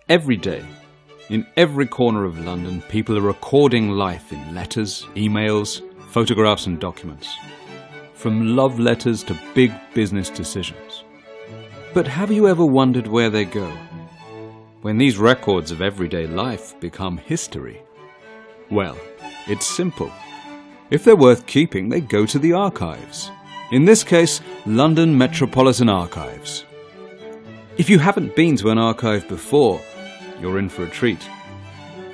Every day, in every corner of London, people are recording life in letters, emails, photographs and documents. From love letters to big business decisions. But have you ever wondered where they go? When these records of everyday life become history? Well, it's simple. If they're worth keeping, they go to the archives. In this case, London Metropolitan Archives. If you haven't been to an archive before, you're in for a treat.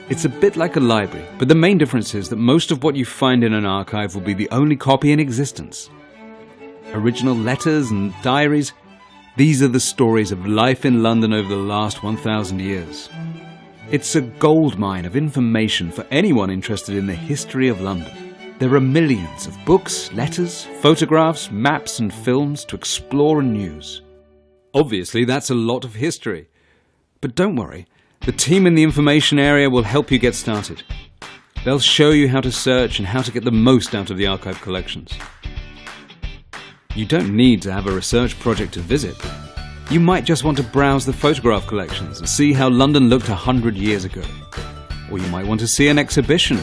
It's a bit like a library, but the main difference is that most of what you find in an archive will be the only copy in existence. Original letters and diaries, these are the stories of life in London over the last 1,000 years. It's a goldmine of information for anyone interested in the history of London. There are millions of books, letters, photographs, maps and films to explore and use. Obviously, that's a lot of history. But don't worry, the team in the information area will help you get started. They'll show you how to search and how to get the most out of the archive collections. You don't need to have a research project to visit. You might just want to browse the photograph collections and see how London looked 100 years ago. Or you might want to see an exhibition,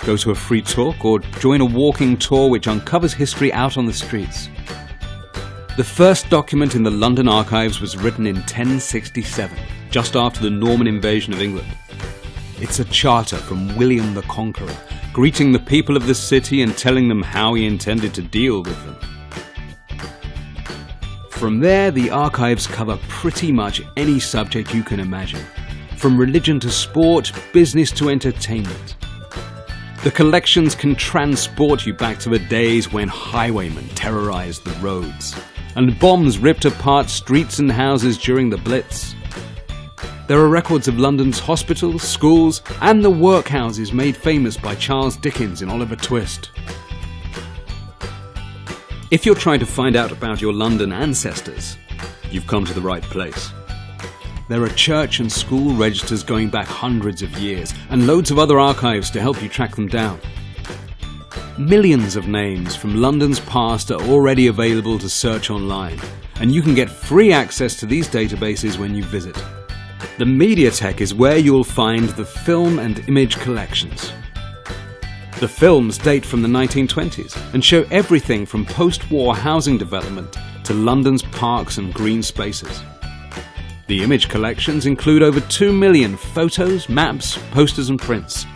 go to a free talk, or join a walking tour which uncovers history out on the streets. The first document in the London archives was written in 1067, just after the Norman invasion of England. It's a charter from William the Conqueror, greeting the people of the city and telling them how he intended to deal with them. From there, the archives cover pretty much any subject you can imagine, from religion to sport, business to entertainment. The collections can transport you back to the days when highwaymen terrorized the roads, and bombs ripped apart streets and houses during the Blitz. There are records of London's hospitals, schools, and the workhouses made famous by Charles Dickens in Oliver Twist. If you're trying to find out about your London ancestors, you've come to the right place. There are church and school registers going back hundreds of years, and loads of other archives to help you track them down. Millions of names from London's past are already available to search online, and you can get free access to these databases when you visit. The Mediatek is where you'll find the film and image collections. The films date from the 1920s and show everything from post-war housing development to London's parks and green spaces. The image collections include over 2 million photos, maps, posters and prints.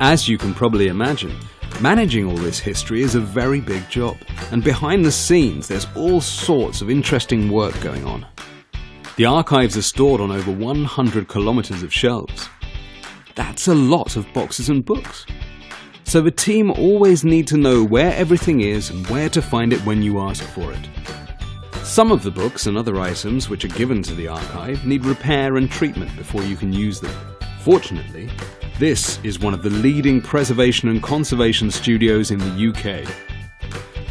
As you can probably imagine, managing all this history is a very big job, and behind the scenes there's all sorts of interesting work going on. The archives are stored on over 100 kilometres of shelves. That's a lot of boxes and books. So the team always need to know where everything is and where to find it when you ask for it. Some of the books and other items which are given to the archive need repair and treatment before you can use them. Fortunately, this is one of the leading preservation and conservation studios in the UK.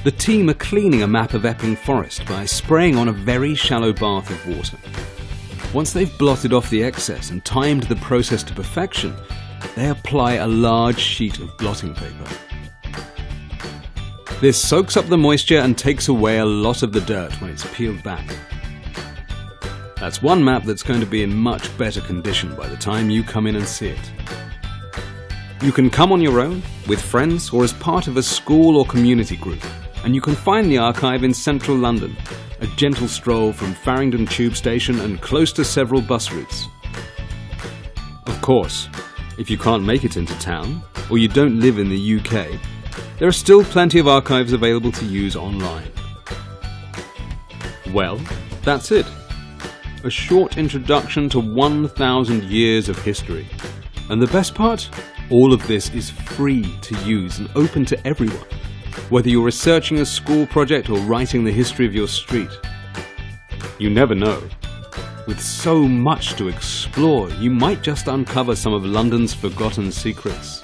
The team are cleaning a map of Epping Forest by spraying on a very shallow bath of water. Once they've blotted off the excess and timed the process to perfection, they apply a large sheet of blotting paper. This soaks up the moisture and takes away a lot of the dirt when it's peeled back. That's one map that's going to be in much better condition by the time you come in and see it. You can come on your own, with friends, or as part of a school or community group, and you can find the archive in central London, a gentle stroll from Farringdon Tube Station and close to several bus routes. Of course, if you can't make it into town, or you don't live in the UK, there are still plenty of archives available to use online. Well, that's it. A short introduction to 1,000 years of history. And the best part? All of this is free to use and open to everyone, whether you're researching a school project or writing the history of your street. You never know. With so much to explore, you might just uncover some of London's forgotten secrets.